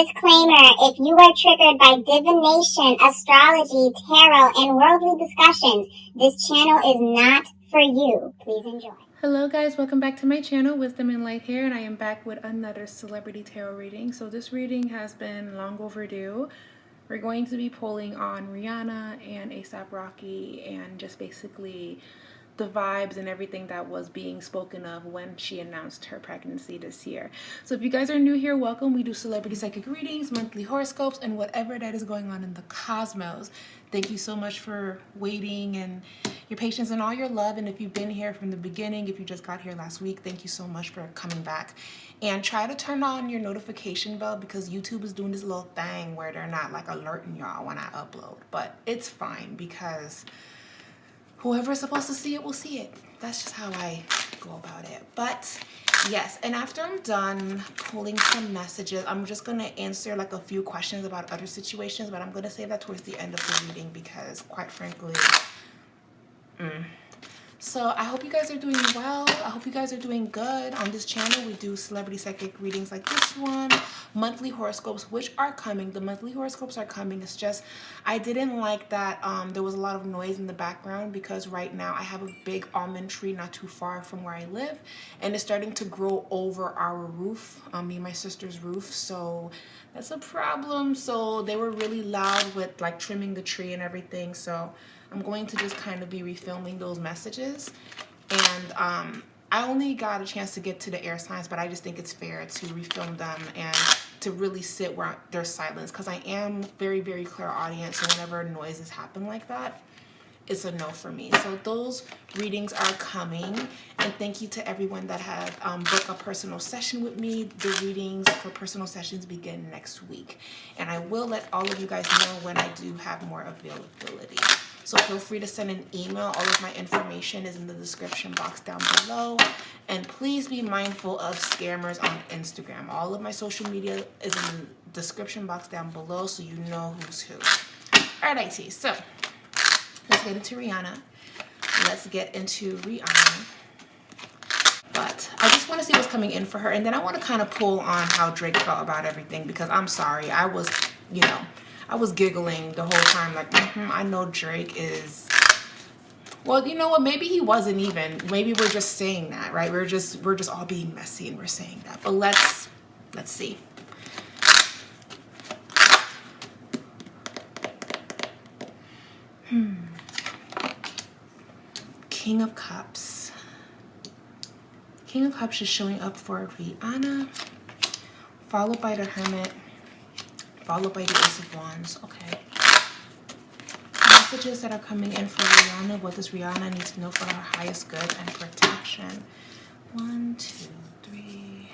Disclaimer, if you are triggered by divination, astrology, tarot, and worldly discussions, this channel is not for you. Please enjoy. Hello guys, welcome back to my channel, Wisdom and Light here, and I am back with another celebrity tarot reading. So this reading has been long overdue. We're going to be pulling on Rihanna and A$AP Rocky and just basically the vibes and everything that was being spoken of when she announced her pregnancy this year. So if you guys are new here, welcome. We do celebrity psychic readings, monthly horoscopes, and whatever that is going on in the cosmos. Thank you so much for waiting and your patience and all your love. And if you've been here from the beginning, if you just got here last week, thank you so much for coming back. And try to turn on your notification bell because YouTube is doing this little thing where they're not like alerting y'all when I upload. But it's fine because whoever is supposed to see it will see it. That's just how I go about it. But yes, and after I'm done pulling some messages, I'm just going to answer like a few questions about other situations, but I'm going to save that towards the end of the reading because quite frankly, So I hope you guys are doing well. I hope you guys are doing good. On this channel, we do celebrity psychic readings like this one, monthly horoscopes, which are coming. The monthly horoscopes are coming. It's just, I didn't like that there was a lot of noise in the background because right now I have a big almond tree not too far from where I live, and it's starting to grow over our roof, me and my sister's roof. So that's a problem. So they were really loud with like trimming the tree and everything. So I'm going to just kind of be refilming those messages. And I only got a chance to get to the air signs, but I just think it's fair to refilm them and to really sit where there's silence because I am very, very clairaudient. So whenever noises happen like that, it's a no for me. So those readings are coming. And thank you to everyone that had booked a personal session with me. The readings for personal sessions begin next week. And I will let all of you guys know when I do have more availability. So feel free to send an email. All of my information is in the description box down below. And please be mindful of scammers on Instagram. All of my social media is in the description box down below so you know who's who. All right, IT. So let's get into Rihanna. But I just want to see what's coming in for her. And then I want to kind of pull on how Drake felt about everything because I'm sorry. I was giggling the whole time like, I know Drake is, well, you know what? Maybe he wasn't even. Maybe we're just saying that, right? We're just all being messy and we're saying that. But let's see. King of Cups. King of Cups is showing up for Rihanna, followed by the Hermit, followed by the Ace of Wands. Okay. Messages that are coming in for Rihanna. What does Rihanna need to know for her highest good and protection? 1, 2, 3.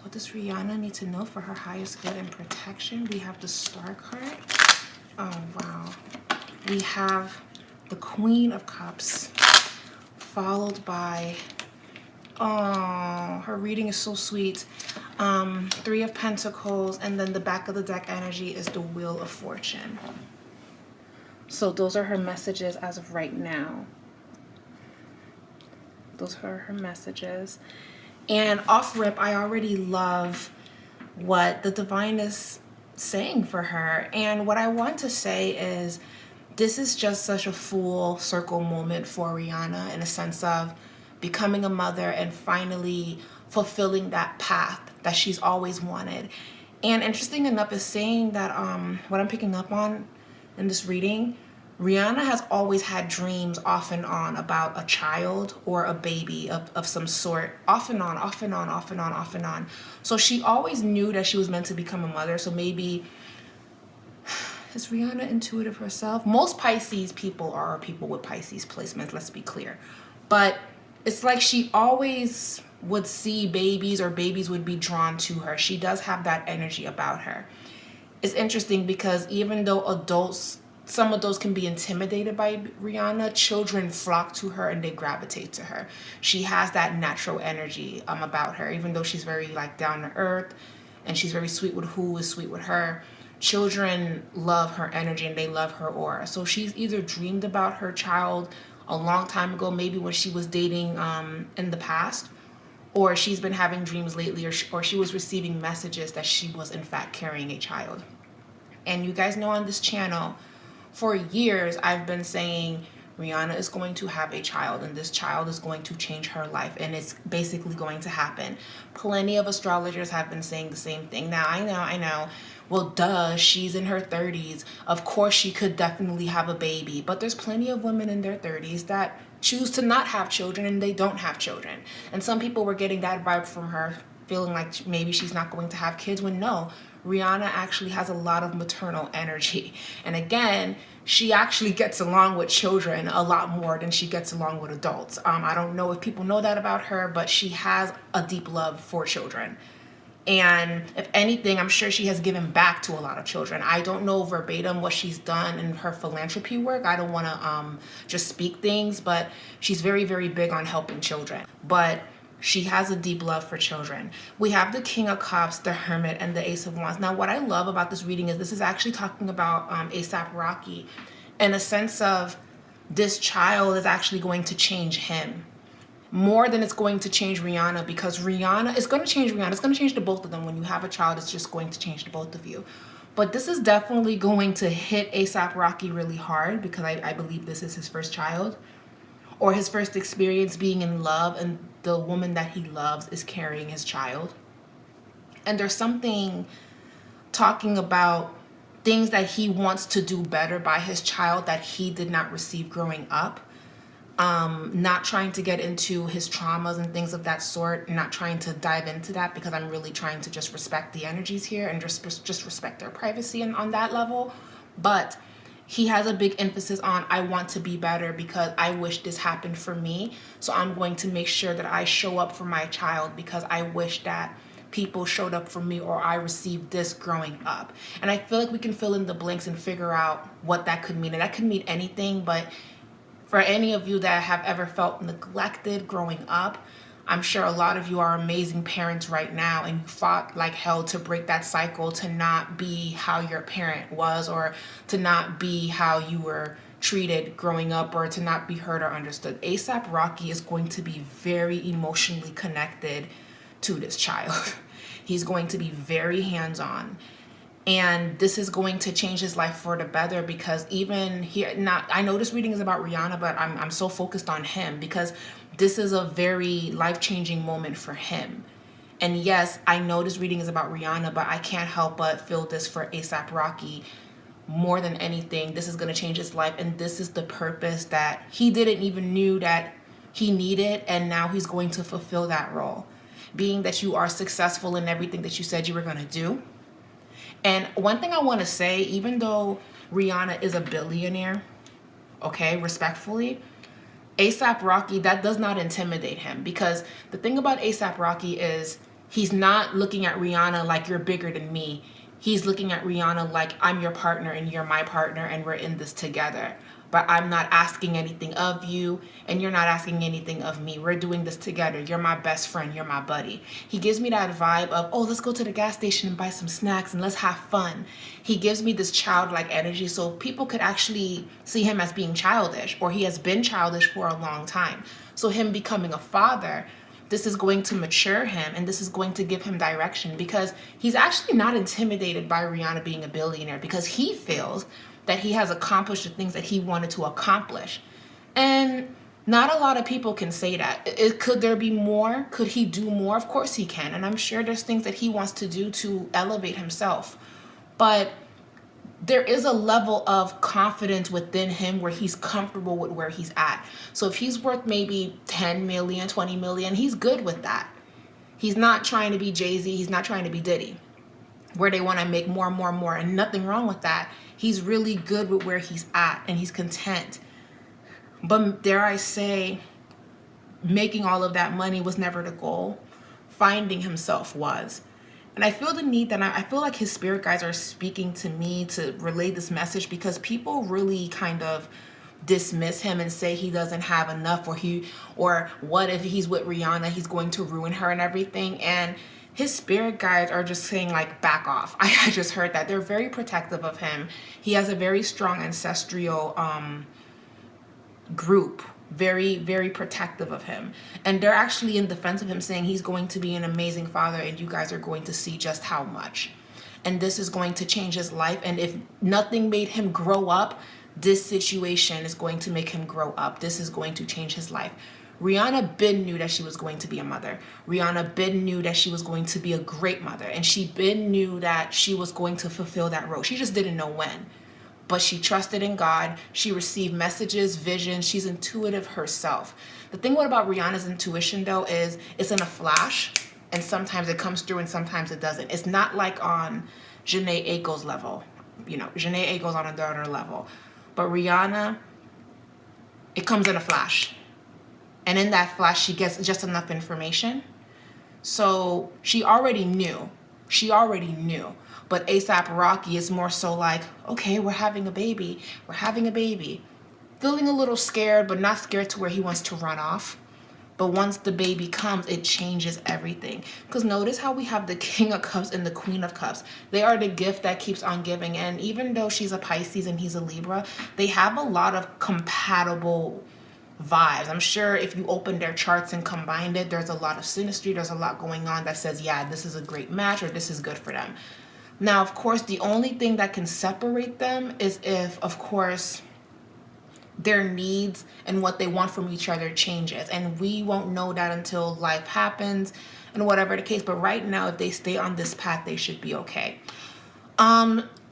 What does Rihanna need to know for her highest good and protection? We have the Star card. Oh, wow. We have the Queen of Cups, followed by, oh, her reading is so sweet. 3 of Pentacles, and then the back of the deck energy is the Wheel of Fortune. So those are her messages as of right now. Those are her messages. And off rip, I already love what the divine is saying for her. And what I want to say is this is just such a full circle moment for Rihanna in a sense of becoming a mother and finally fulfilling that path that she's always wanted. And interesting enough is saying that what I'm picking up on in this reading, Rihanna has always had dreams off and on about a child or a baby of some sort, off and on, off and on, off and on, off and on. So she always knew that she was meant to become a mother. So maybe, is Rihanna intuitive herself? Most Pisces people are people with Pisces placements, let's be clear. But it's like she always would see babies or babies would be drawn to her. She does have that energy about her. It's interesting because even though adults, some adults can be intimidated by Rihanna, children flock to her and they gravitate to her. She has that natural energy about her, even though she's very like down to earth and she's very sweet with who is sweet with her. Children love her energy and they love her aura. So she's either dreamed about her child a long time ago, maybe when she was dating in the past, or she's been having dreams lately, or she was receiving messages that she was in fact carrying a child. And you guys know on this channel, for years, I've been saying Rihanna is going to have a child, and this child is going to change her life, and it's basically going to happen. Plenty of astrologers have been saying the same thing. Now, I know. Well, duh, she's in her 30s. Of course, she could definitely have a baby. But there's plenty of women in their 30s that choose to not have children, and they don't have children. And some people were getting that vibe from her, feeling like maybe she's not going to have kids, when no, Rihanna actually has a lot of maternal energy. And again, she actually gets along with children a lot more than she gets along with adults. I don't know if people know that about her, but she has a deep love for children. And if anything, I'm sure she has given back to a lot of children. I don't know verbatim what she's done in her philanthropy work. I don't want to just speak things, but she's very, very big on helping children. But she has a deep love for children. We have the King of Cups, the Hermit, and the Ace of Wands. Now, what I love about this reading is this is actually talking about A$AP Rocky in a sense of this child is actually going to change him more than it's going to change Rihanna, because Rihanna is going to change Rihanna. It's going to change the both of them. When you have a child, it's just going to change the both of you. But this is definitely going to hit A$AP Rocky really hard, because I believe this is his first child, or his first experience being in love, and the woman that he loves is carrying his child. And there's something talking about things that he wants to do better by his child that he did not receive growing up. Not trying to get into his traumas and things of that sort, not trying to dive into that, because I'm really trying to just respect the energies here and just respect their privacy and on that level. But he has a big emphasis on, I want to be better because I wish this happened for me. So I'm going to make sure that I show up for my child because I wish that people showed up for me, or I received this growing up. And I feel like we can fill in the blanks and figure out what that could mean. And that could mean anything, but for any of you that have ever felt neglected growing up, I'm sure a lot of you are amazing parents right now, and you fought like hell to break that cycle, to not be how your parent was, or to not be how you were treated growing up, or to not be heard or understood. A$AP Rocky is going to be very emotionally connected to this child. He's going to be very hands-on. And this is going to change his life for the better, because even here, I know this reading is about Rihanna, but I'm so focused on him because this is a very life-changing moment for him. And yes, I know this reading is about Rihanna, but I can't help but feel this for A$AP Rocky. More than anything, this is going to change his life, and this is the purpose that he didn't even knew that he needed, and now he's going to fulfill that role. Being that you are successful in everything that you said you were going to do. And one thing I want to say, even though Rihanna is a billionaire, okay, respectfully, A$AP Rocky, that does not intimidate him, because the thing about A$AP Rocky is he's not looking at Rihanna like you're bigger than me. He's looking at Rihanna like I'm your partner and you're my partner and we're in this together. But I'm not asking anything of you and you're not asking anything of me. We're doing this together. You're my best friend. You're my buddy. He gives me that vibe of, oh, let's go to the gas station and buy some snacks and let's have fun. He gives me this childlike energy, so people could actually see him as being childish, or he has been childish for a long time. So him becoming a father, this is going to mature him, and this is going to give him direction, because he's actually not intimidated by Rihanna being a billionaire, because he feels that he has accomplished the things that he wanted to accomplish. And not a lot of people can say that. Could there be more? Could he do more? Of course he can. And I'm sure there's things that he wants to do to elevate himself. But there is a level of confidence within him where he's comfortable with where he's at. So if he's worth maybe 10 million, 20 million, he's good with that. He's not trying to be Jay-Z. He's not trying to be Diddy, where they want to make more and more and more, and nothing wrong with that. He's really good with where he's at, and he's content. But dare I say, making all of that money was never the goal. Finding himself was. And I feel the need that I feel like his spirit guides are speaking to me to relay this message, because people really kind of dismiss him and say he doesn't have enough, or what if he's with Rihanna, he's going to ruin her and everything. And his spirit guides are just saying, like, back off. I just heard that. They're very protective of him. He has a very strong ancestral group very, very protective of him. And they're actually in defense of him, saying he's going to be an amazing father and you guys are going to see just how much. And this is going to change his life. And if nothing made him grow up, this situation is going to make him grow up. This is going to change his life. Rihanna been knew that she was going to be a mother. Rihanna been knew that she was going to be a great mother. And she been knew that she was going to fulfill that role. She just didn't know when. But she trusted in God. She received messages, visions. She's intuitive herself. The thing about Rihanna's intuition, though, is it's in a flash. And sometimes it comes through and sometimes it doesn't. It's not like on Janae Aiko's level. You know, Janae Aiko's on a daughter level. But Rihanna, it comes in a flash. And in that flash, she gets just enough information. So she already knew. She already knew. But A$AP Rocky is more so like, okay, we're having a baby. We're having a baby. Feeling a little scared, but not scared to where he wants to run off. But once the baby comes, it changes everything. Because notice how we have the King of Cups and the Queen of Cups. They are the gift that keeps on giving. And even though she's a Pisces and he's a Libra, they have a lot of compatible vibes. I'm sure if you open their charts and combined it, there's a lot of synastry. There's a lot going on that says, yeah, this is a great match or this is good for them. Now, of course, the only thing that can separate them is if, of course, their needs and what they want from each other changes. And we won't know that until life happens and whatever the case. But right now, if they stay on this path, they should be okay.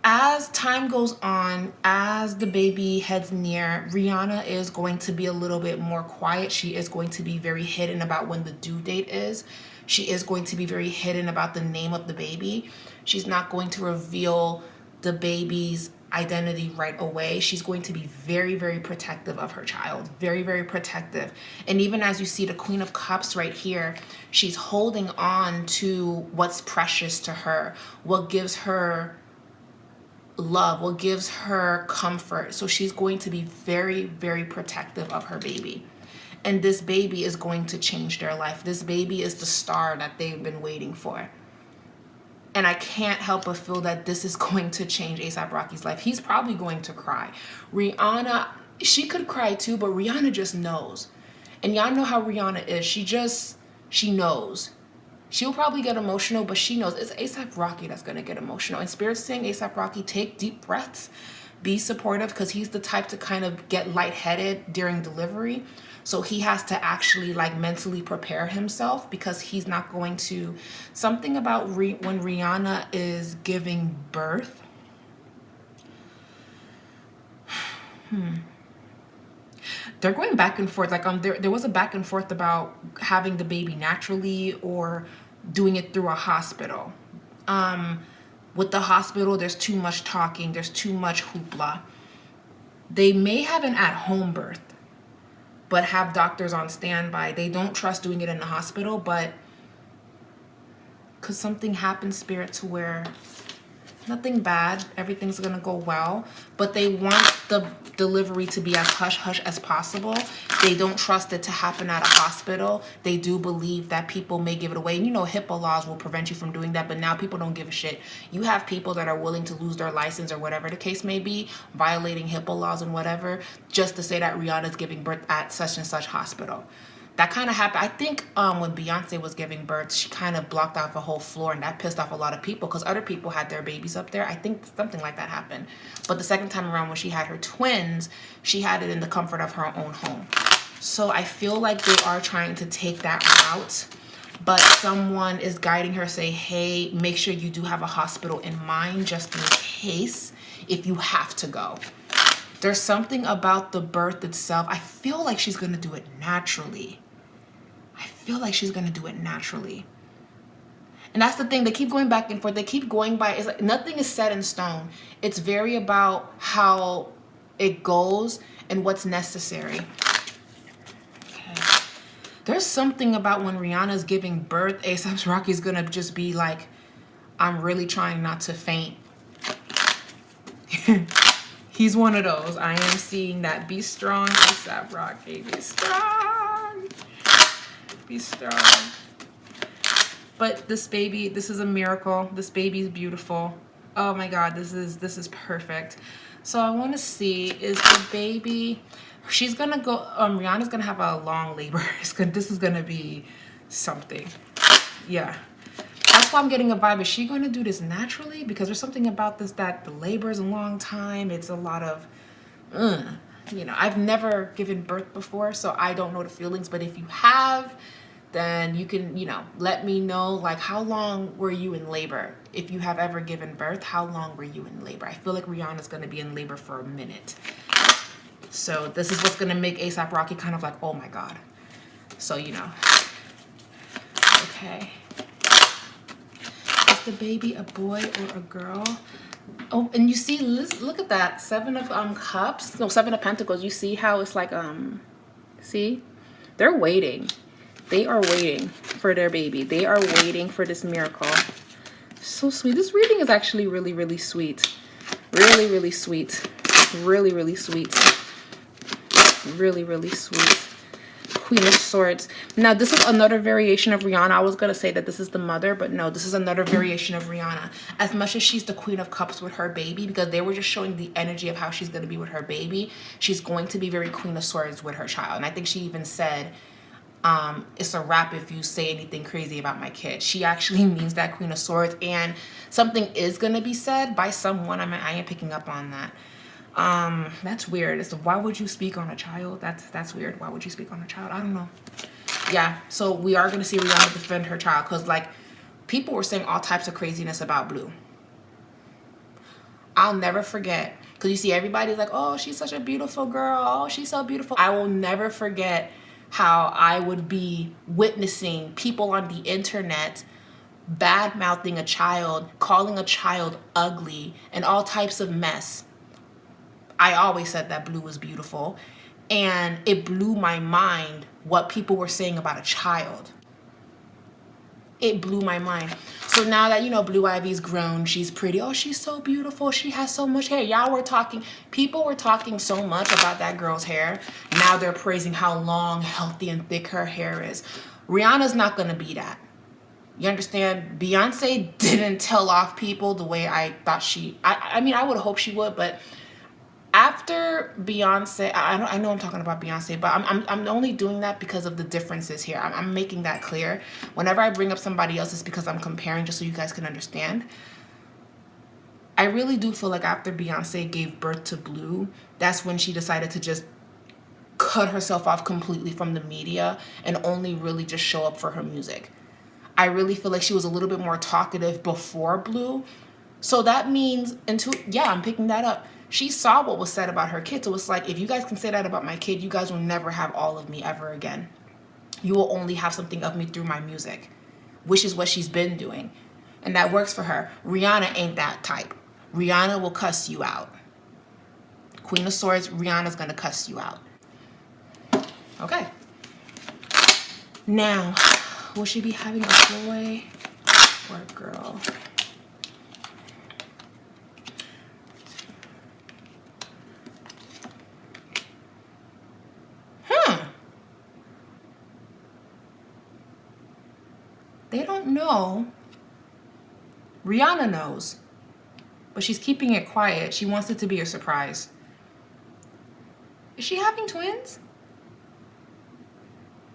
As time goes on, as the baby heads near, Rihanna is going to be a little bit more quiet. She is going to be very hidden about when the due date is. She is going to be very hidden about the name of the baby. She's not going to reveal the baby's identity right away. She's going to be very, very protective of her child. Very, very protective. And even as you see the Queen of Cups right here, she's holding on to what's precious to her, what gives her love, what gives her comfort. So she's going to be very, very protective of her baby. And this baby is going to change their life. This baby is the star that they've been waiting for. And I can't help but feel that this is going to change A$AP Rocky's life. He's probably going to cry. Rihanna, she could cry too, but Rihanna just knows. And y'all know how Rihanna is. She knows. She'll probably get emotional, but she knows it's A$AP Rocky that's going to get emotional. And Spirit's saying, A$AP Rocky, take deep breaths. Be supportive, because he's the type to kind of get lightheaded during delivery. So he has to actually like mentally prepare himself, because he's not going to... Something about when Rihanna is giving birth. They're going back and forth. Like there was a back and forth about having the baby naturally or doing it through a hospital. With the hospital, there's too much talking. There's too much hoopla. They may have an at-home birth, but have doctors on standby. They don't trust doing it in the hospital, but because something happens, Spirit, to where nothing bad, everything's going to go well, but they want the delivery to be as hush-hush as possible. They don't trust it to happen at a hospital. They do believe that people may give it away. And you know, HIPAA laws will prevent you from doing that, but now people don't give a shit. You have people that are willing to lose their license or whatever the case may be, violating HIPAA laws and whatever, just to say that Rihanna's giving birth at such and such hospital. That kind of happened. I think when Beyonce was giving birth, she kind of blocked off a whole floor, and that pissed off a lot of people because other people had their babies up there. I think something like that happened. But the second time around when she had her twins, she had it in the comfort of her own home. So I feel like they are trying to take that route, but someone is guiding her, say, hey, make sure you do have a hospital in mind just in case if you have to go. There's something about the birth itself. I feel like she's going to do it naturally. And that's the thing. They keep going back and forth. They keep going by. It's like nothing is set in stone. It's very about how it goes and what's necessary. Okay. There's something about when Rihanna's giving birth, A$AP Rocky's going to just be like, I'm really trying not to faint. He's one of those. I am seeing that. Be strong, A$AP Rocky. Be strong. Be strong. But this baby, this is a miracle. This baby is beautiful. Oh my God, this is perfect. So I want to see, is the baby, she's gonna go, Rihanna's gonna have a long labor. This is gonna be something. Yeah. That's why I'm getting a vibe. Is she going to do this naturally? Because there's something about this that the labor is a long time. It's a lot of, you know, I've never given birth before, so I don't know the feelings. But if you have, then you can, you know, let me know, like, how long were you in labor? If you have ever given birth, how long were you in labor? I feel like Rihanna's going to be in labor for a minute. So this is what's going to make A$AP Rocky kind of like, oh my God. So, you know. Okay. Is the baby a boy or a girl? Oh, and you see, look at that. 7 of cups. No, 7 of pentacles. You see how it's like, see? They're waiting. They are waiting for their baby. They are waiting for this miracle. So sweet. This reading is actually really, really sweet. Really, really sweet. Really, really sweet. Really, really sweet. Queen of Swords. Now, this is another variation of Rihanna. I was going to say that this is the mother, but no, this is another variation of Rihanna. As much as she's the Queen of Cups with her baby, because they were just showing the energy of how she's going to be with her baby, she's going to be very Queen of Swords with her child. And I think she even said, it's a wrap if you say anything crazy about my kid. She actually means that, Queen of Swords. And something is going to be said by someone. I am picking up on that. That's weird. So why would you speak on a child? That's weird. Why would you speak on a child? I don't know. Yeah, so we are going to see Rihanna defend her child, because like people were saying all types of craziness about Blue. I'll never forget, because you see everybody's like, oh, she's such a beautiful girl. Oh, she's so beautiful. I will never forget how I would be witnessing people on the internet bad mouthing a child, calling a child ugly, and all types of mess. I always said that Blue was beautiful, and it blew my mind what people were saying about a child. It blew my mind. So now that, you know, Blue Ivy's grown, she's pretty. Oh, she's so beautiful. She has so much hair. Y'all were talking, people were talking so much about that girl's hair. Now they're praising how long, healthy, and thick her hair is. Rihanna's not going to be that. You understand? Beyonce didn't tell off people the way I thought she, I mean, I would hope she would, but after Beyonce, I know I'm talking about Beyonce, but I'm only doing that because of the differences here. I'm making that clear. Whenever I bring up somebody else, it's because I'm comparing, just so you guys can understand. I really do feel like after Beyonce gave birth to Blue, that's when she decided to just cut herself off completely from the media and only really just show up for her music. I really feel like she was a little bit more talkative before Blue. So that means, yeah, I'm picking that up. She saw what was said about her kid. So it's like, if you guys can say that about my kid, you guys will never have all of me ever again. You will only have something of me through my music, which is what she's been doing. And that works for her. Rihanna ain't that type. Rihanna will cuss you out. Queen of Swords, Rihanna's going to cuss you out. Okay. Now, will she be having a boy or a girl? They don't know. Rihanna knows, but she's keeping it quiet. She wants it to be a surprise. Is she having twins?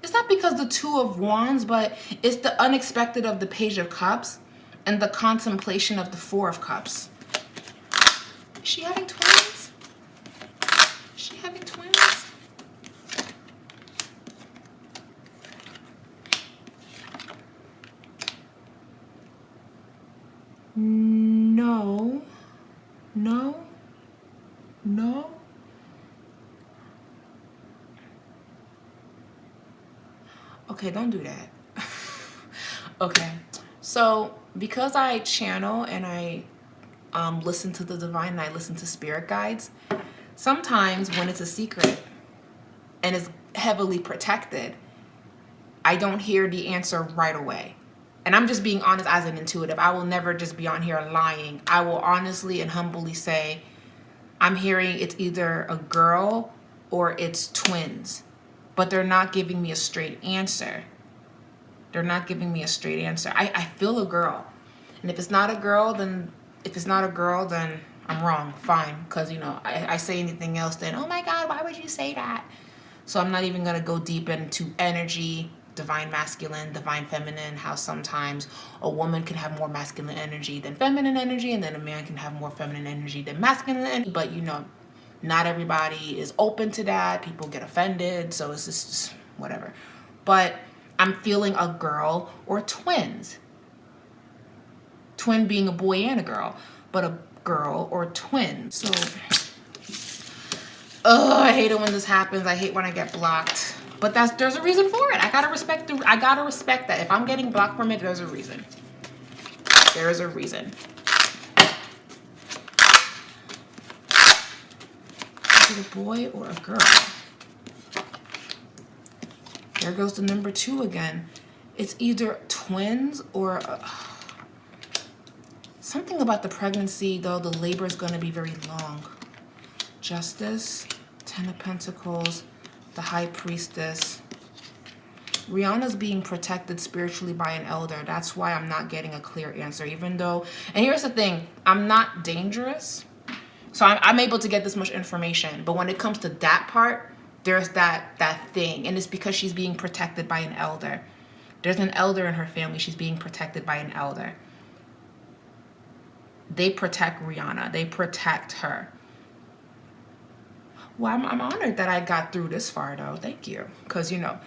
It's not because the 2 of Wands, but it's the unexpected of the Page of Cups and the contemplation of the 4 of Cups. Is she having twins? Is she having twins? No. No. No. Okay, don't do that. Okay, so because I channel and I listen to the divine and I listen to spirit guides, sometimes when it's a secret and it's heavily protected, I don't hear the answer right away. And I'm just being honest as an intuitive. I will never just be on here lying. I will honestly and humbly say, I'm hearing it's either a girl or it's twins. But they're not giving me a straight answer. They're not giving me a straight answer. I feel a girl. And if it's not a girl, then I'm wrong, fine. Because, you know, I say anything else, then, oh my God, why would you say that? So I'm not even going to go deep into energy, divine masculine, divine feminine, how sometimes a woman can have more masculine energy than feminine energy, and then a man can have more feminine energy than masculine energy. But, you know, not everybody is open to that. People get offended, so it's just whatever. But I'm feeling a girl or twins. Twin being a boy and a girl, but a girl or twin. So, I hate it when this happens. I hate when I get blocked. But there's a reason for it. I gotta respect that. If I'm getting blocked from it, there's a reason. There is a reason. Is it a boy or a girl? There goes the number 2 again. It's either twins or something about the pregnancy, though. The labor is going to be very long. Justice, 10 of Pentacles, the High Priestess. Rihanna's being protected spiritually by an elder. That's why I'm not getting a clear answer, even though, and here's the thing, I'm not dangerous. So I'm able to get this much information. But when it comes to that part, there's that thing. And it's because she's being protected by an elder. There's an elder in her family. She's being protected by an elder. They protect Rihanna. They protect her. Well, I'm honored that I got through this far, though. Thank you. Because, you know,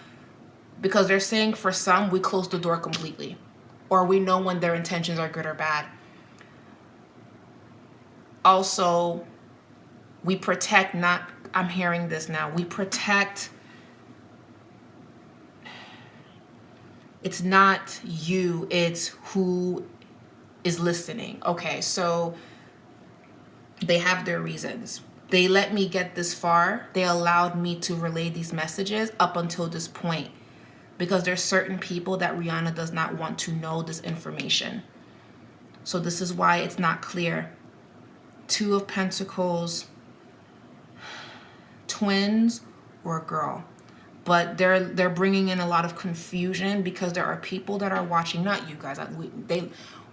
because they're saying for some, we close the door completely. Or we know when their intentions are good or bad. Also, we protect not, I'm hearing this now, we protect, it's not you, it's who is listening. Okay, so they have their reasons. They let me get this far. They allowed me to relay these messages up until this point because there's certain people that Rihanna does not want to know this information. So this is why it's not clear. 2 of Pentacles, twins or a girl. But they're bringing in a lot of confusion because there are people that are watching, not you guys,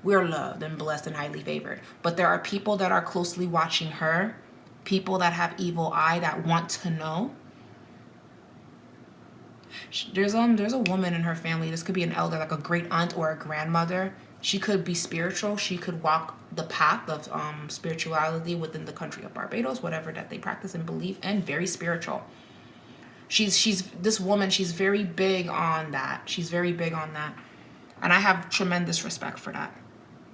we're loved and blessed and highly favored. But there are people that are closely watching her, people that have evil eye that want to know. There's a woman in her family, this could be an elder, like a great aunt or a grandmother. She could be spiritual. She could walk the path of spirituality within the country of Barbados, whatever that they practice and believe in, very spiritual. She's this woman, she's very big on that. She's very big on that. And I have tremendous respect for that.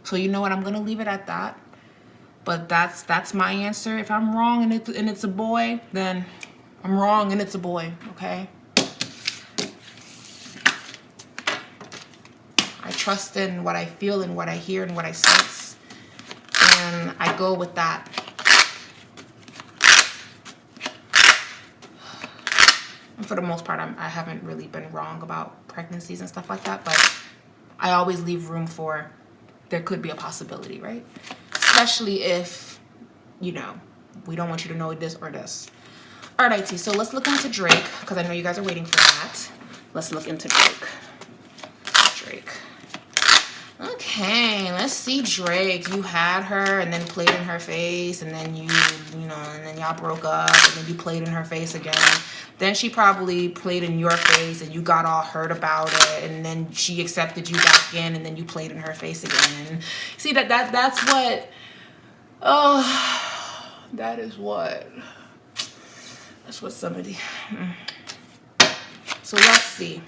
So you know what, I'm going to leave it at that. But that's my answer. If I'm wrong and it's a boy, then I'm wrong and it's a boy, okay? I trust in what I feel and what I hear and what I sense. And I go with that. And for the most part, I haven't really been wrong about pregnancies and stuff like that. But I always leave room for there could be a possibility, right? Especially if, you know, we don't want you to know this or this. All right, IT, so let's look into Drake, because I know you guys are waiting for that. Let's look into Drake. Okay, let's see Drake. You had her and then played in her face, and then you know, and then y'all broke up, and then you played in her face again. Then she probably played in your face, and you got all hurt about it, and then she accepted you back in, and then you played in her face again. See, that's what, that's what somebody, So let's see.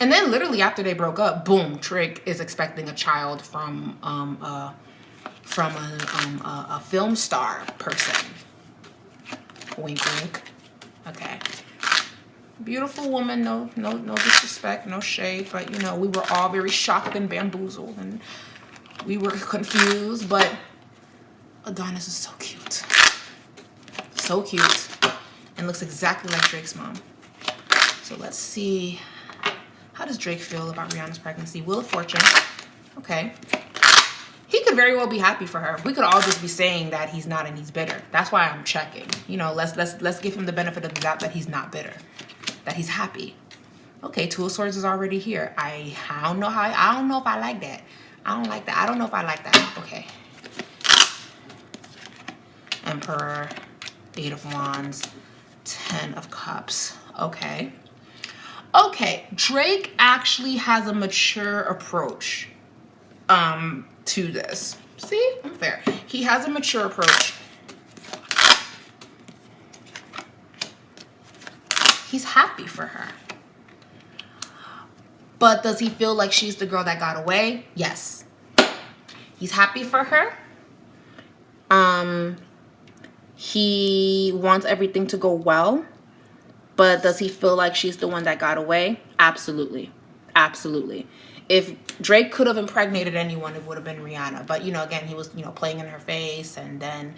And then literally after they broke up, boom, Drake is expecting a child from a film star person. Wink, wink. Okay. Beautiful woman, no disrespect, no shade, but you know, we were all very shocked and bamboozled and we were confused, but Adonis is so cute. So cute. And looks exactly like Drake's mom. So let's see. How does Drake feel about Rihanna's pregnancy? Wheel of Fortune. Okay. He could very well be happy for her. We could all just be saying that he's not and he's bitter. That's why I'm checking. You know, let's give him the benefit of the doubt that he's not bitter. That he's happy. Okay, 2 of Swords is already here. I don't know if I like that. I don't know if I like that. Okay. Emperor, 8 of Wands, 10 of Cups. Okay. Okay, Drake actually has a mature approach to this. See, I'm fair. He has a mature approach. He's happy for her. But does he feel like she's the girl that got away? Yes. He's happy for her. He wants everything to go well. But does he feel like she's the one that got away? Absolutely. Absolutely. If Drake could have impregnated anyone, it would have been Rihanna. But, you know, again, he was, you know, playing in her face. And then,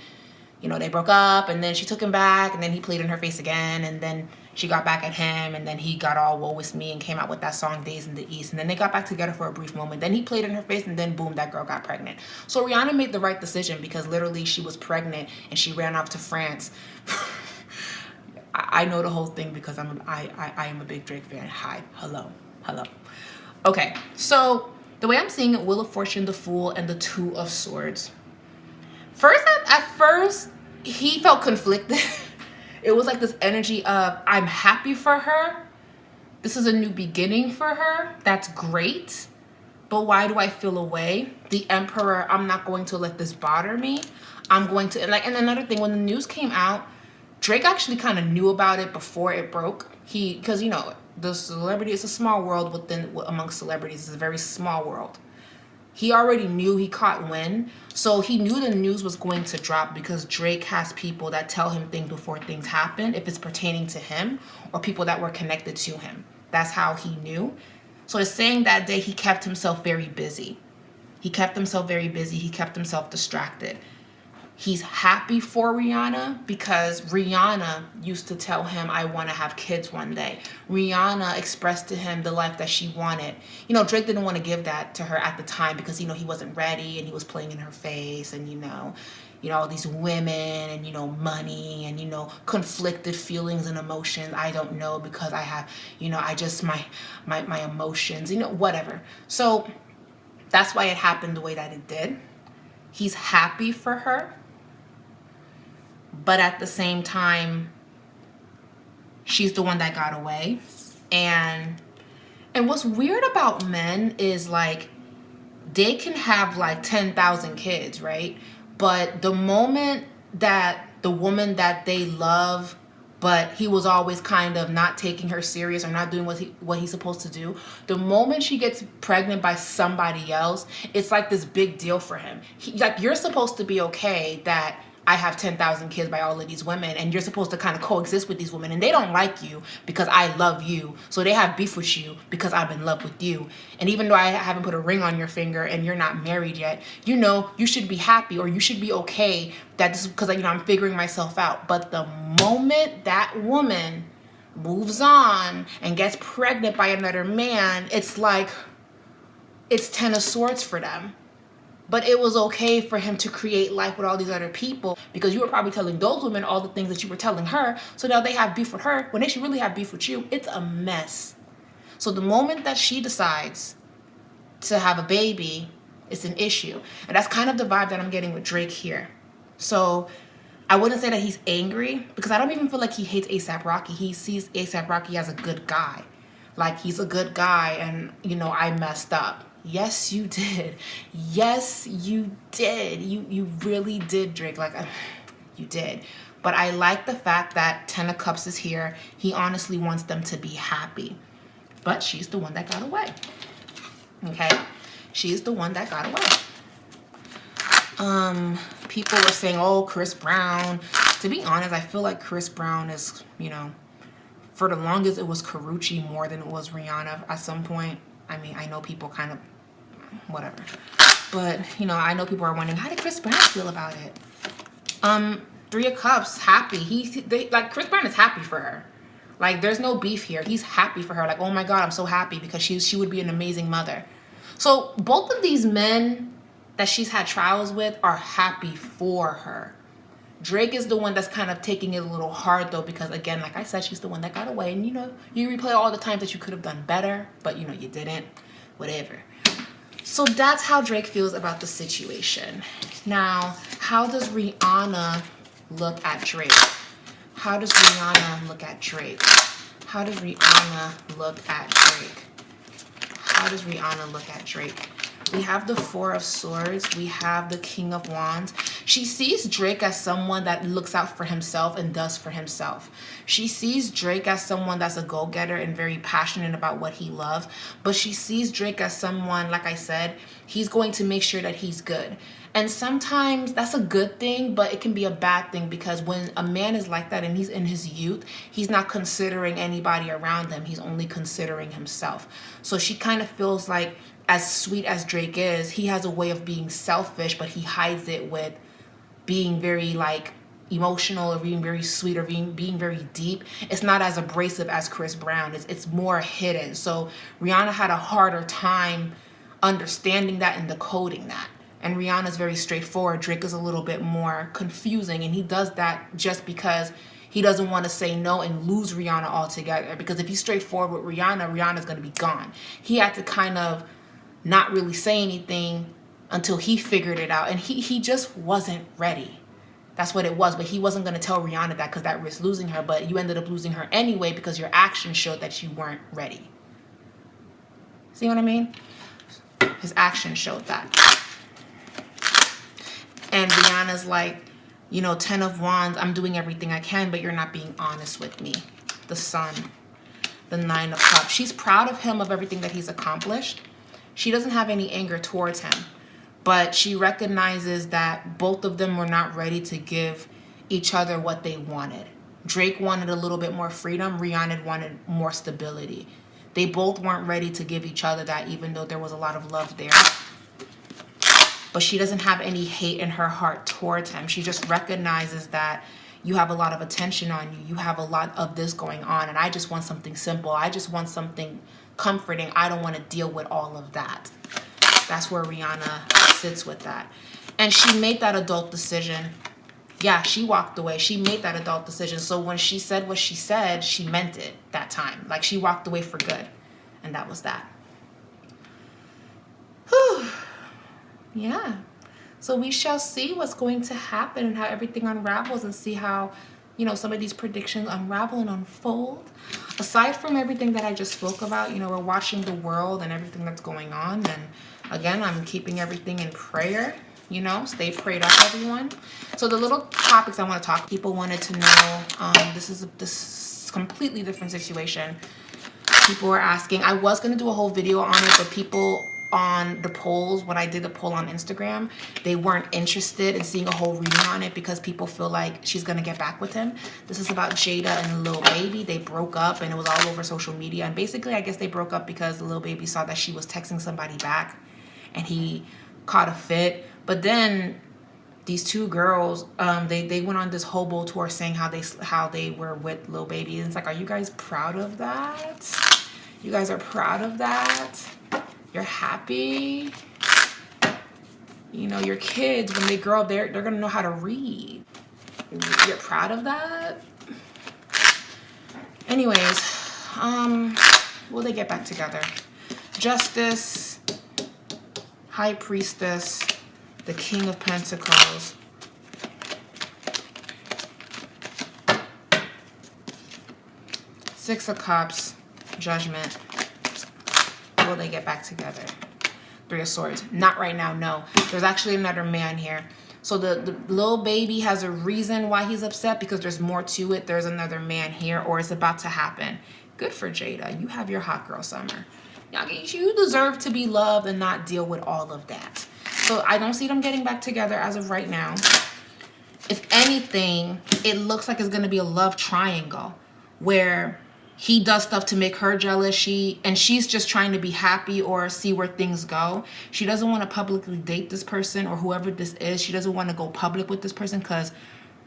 you know, they broke up. And then she took him back. And then he played in her face again. And then she got back at him. And then he got all woe with me and came out with that song, Days in the East. And then they got back together for a brief moment. Then he played in her face. And then, boom, that girl got pregnant. So Rihanna made the right decision because literally she was pregnant. And she ran off to France. I know the whole thing because I am a big Drake fan. Hi, hello. Okay, so the way I'm seeing it, Wheel of Fortune, the Fool, and the Two of Swords. At first, he felt conflicted. It was like this energy of, I'm happy for her. This is a new beginning for her. That's great. But why do I feel away? The Emperor, I'm not going to let this bother me. I'm going to, and another thing, when the news came out, Drake actually kind of knew about it before it broke. Because, you know, the celebrity, it's a small world amongst celebrities. It's a very small world. He already knew, he caught wind. So he knew the news was going to drop because Drake has people that tell him things before things happen, if it's pertaining to him or people that were connected to him. That's how he knew. So it's saying that day he kept himself very busy. He kept himself distracted. He's happy for Rihanna because Rihanna used to tell him, I want to have kids one day. Rihanna expressed to him the life that she wanted. You know, Drake didn't want to give that to her at the time because, you know, he wasn't ready and he was playing in her face and, you know, all these women and, you know, money and, you know, conflicted feelings and emotions. I don't know because I have, you know, my emotions, you know, whatever. So that's why it happened the way that it did. He's happy for her. But at the same time, she's the one that got away. And what's weird about men is, like, they can have, like, 10,000 kids, right? But the moment that the woman that they love, but he was always kind of not taking her serious or not doing what he's supposed to do, the moment she gets pregnant by somebody else, it's like this big deal for him. Like, you're supposed to be okay that I have 10,000 kids by all of these women, and you're supposed to kind of coexist with these women, and they don't like you because I love you, so they have beef with you because I'm in love with you. And even though I haven't put a ring on your finger and you're not married yet, you know, you should be happy or you should be okay that this is because, you know, I'm figuring myself out. But the moment that woman moves on and gets pregnant by another man, it's like it's 10 of Swords for them. But it was okay for him to create life with all these other people because you were probably telling those women all the things that you were telling her. So now they have beef with her when they should really have beef with you. It's a mess. So the moment that she decides to have a baby, it's an issue. And that's kind of the vibe that I'm getting with Drake here. So I wouldn't say that he's angry because I don't even feel like he hates A$AP Rocky. He sees A$AP Rocky as a good guy. Like, he's a good guy and, you know, I messed up. Yes, you did. Yes, you did. You really did, Drake. Like, you did. But I like the fact that 10 of Cups is here. He honestly wants them to be happy. But she's the one that got away. Okay? She's the one that got away. People were saying, oh, Chris Brown. To be honest, I feel like Chris Brown is, you know, for the longest it was Karrueche more than it was Rihanna at some point. I mean, I know people kind of, whatever. But, you know, I know people are wondering, how did Chris Brown feel about it? 3 of Cups, happy. Like, Chris Brown is happy for her. Like, there's no beef here. He's happy for her. Like, oh my God, I'm so happy because she would be an amazing mother. So both of these men that she's had trials with are happy for her. Drake is the one that's kind of taking it a little hard, though, because, again, like I said, she's the one that got away. And, you know, you replay all the times that you could have done better, but, you know, you didn't. Whatever. So that's how Drake feels about the situation. Now, how does Rihanna look at Drake? How does Rihanna look at Drake? How does Rihanna look at Drake? How does Rihanna look at Drake? We have the Four of Swords. We have the King of Wands. She sees Drake as someone that looks out for himself and does for himself. She sees Drake as someone that's a go-getter and very passionate about what he loves. But she sees Drake as someone, like I said, he's going to make sure that he's good. And sometimes that's a good thing, but it can be a bad thing, because when a man is like that and he's in his youth, he's not considering anybody around him. He's only considering himself. So she kind of feels like, as sweet as Drake is, he has a way of being selfish, but he hides it with being very like emotional or being very sweet or being very deep. It's not as abrasive as Chris Brown. It's more hidden. So Rihanna had a harder time understanding that and decoding that. And Rihanna's very straightforward. Drake is a little bit more confusing, and he does that just because he doesn't want to say no and lose Rihanna altogether. Because if he's straightforward with Rihanna, Rihanna's going to be gone. He had to kind of not really say anything until he figured it out. And he just wasn't ready. That's what it was. But he wasn't going to tell Rihanna that because that risks losing her. But you ended up losing her anyway because your actions showed that you weren't ready. See what I mean? His actions showed that. And Rihanna's like, you know, 10 of Wands, I'm doing everything I can, but you're not being honest with me. The Sun, the 9 of Cups. She's proud of him, of everything that he's accomplished. She doesn't have any anger towards him, but she recognizes that both of them were not ready to give each other what they wanted. Drake wanted a little bit more freedom. Rihanna wanted more stability. They both weren't ready to give each other that, even though there was a lot of love there. But she doesn't have any hate in her heart towards him. She just recognizes that you have a lot of attention on you. You have a lot of this going on, and I just want something simple. I just want something comforting. I don't want to deal with all of that. That's where Rihanna sits with that. And she made that adult decision. Yeah, she walked away. She made that adult decision. So when she said what she said, she meant it that time. Like, she walked away for good. And that was that. Whew. Yeah. So we shall see what's going to happen and how everything unravels, and see how, you know, some of these predictions unravel and unfold. Aside from everything that I just spoke about, you know, we're watching the world and everything that's going on. And again, I'm keeping everything in prayer. You know, stay prayed up, everyone. So the little topics I want to talk, people wanted to know, this is a completely different situation. People were asking, I was going to do a whole video on it, but people on the polls, when I did the poll on Instagram, they weren't interested in seeing a whole reading on it because people feel like she's going to get back with him. This is about Jada and Lil Baby. They broke up and it was all over social media. And basically, I guess they broke up because Lil Baby saw that she was texting somebody back and he caught a fit. But then these two girls, they went on this hobo tour saying how they were with Lil Baby. And it's like, are you guys proud of that? You guys are proud of that? You're happy? You know, your kids, when they grow up, they're gonna know how to read. You're proud of that? Anyways, will they get back together? Justice, High Priestess, the King of Pentacles, Six of Cups, Judgment. Will they get back together? Three of Swords. Not right now, no. There's actually another man here. So the Lil Baby has a reason why he's upset, because there's more to it. There's another man here, or it's about to happen. Good for Jada. You have your hot girl summer. You deserve to be loved and not deal with all of that. So I don't see them getting back together as of right now. If anything, it looks like it's going to be a love triangle where he does stuff to make her jealous. She's just trying to be happy or see where things go. She doesn't want to publicly date this person or whoever this is. She doesn't want to go public with this person because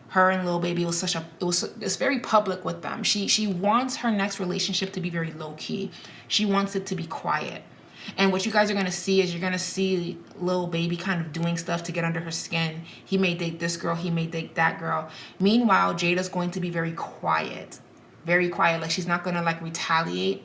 her and Lil Baby it's very public with them. She wants her next relationship to be very low key. She wants it to be quiet. And what you guys are going to see is you're going to see Lil Baby kind of doing stuff to get under her skin. He may date this girl. He may date that girl. Meanwhile, Jada's going to be very quiet. Very quiet. Like, she's not going to, like, retaliate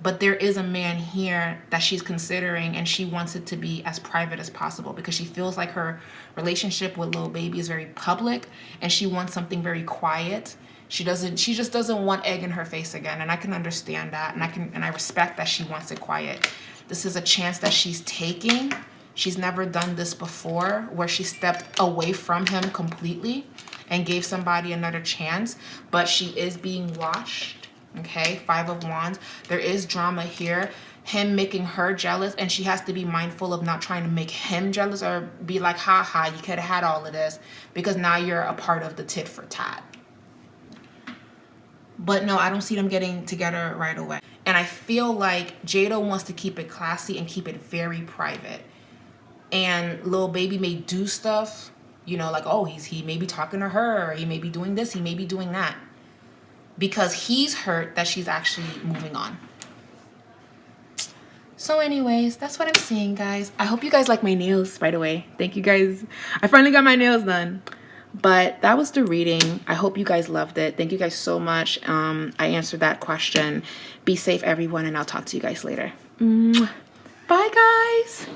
But there is a man here that she's considering, and she wants it to be as private as possible because she feels like her relationship with Lil Baby is very public, and she wants something very quiet. She just doesn't want egg in her face again, and I can understand that, and I respect that she wants it quiet. This is a chance that she's taking. She's never done this before, where she stepped away from him completely and gave somebody another chance, but she is being watched. Okay, 5 of Wands. There is drama here, him making her jealous, and she has to be mindful of not trying to make him jealous or be like, haha, you could have had all of this, because now you're a part of the tit for tat. But no, I don't see them getting together right away. And I feel like Jada wants to keep it classy and keep it very private. And Lil Baby may do stuff, you know, like, oh, he may be talking to her, or he may be doing this, he may be doing that, because he's hurt that she's actually moving on. So anyways, that's what I'm seeing, guys. I hope you guys like my nails, by the way. Thank you, guys. I finally got my nails done. But that was the reading. I hope you guys loved it. Thank you guys so much. I answered that question. Be safe, everyone, and I'll talk to you guys later. Bye, guys.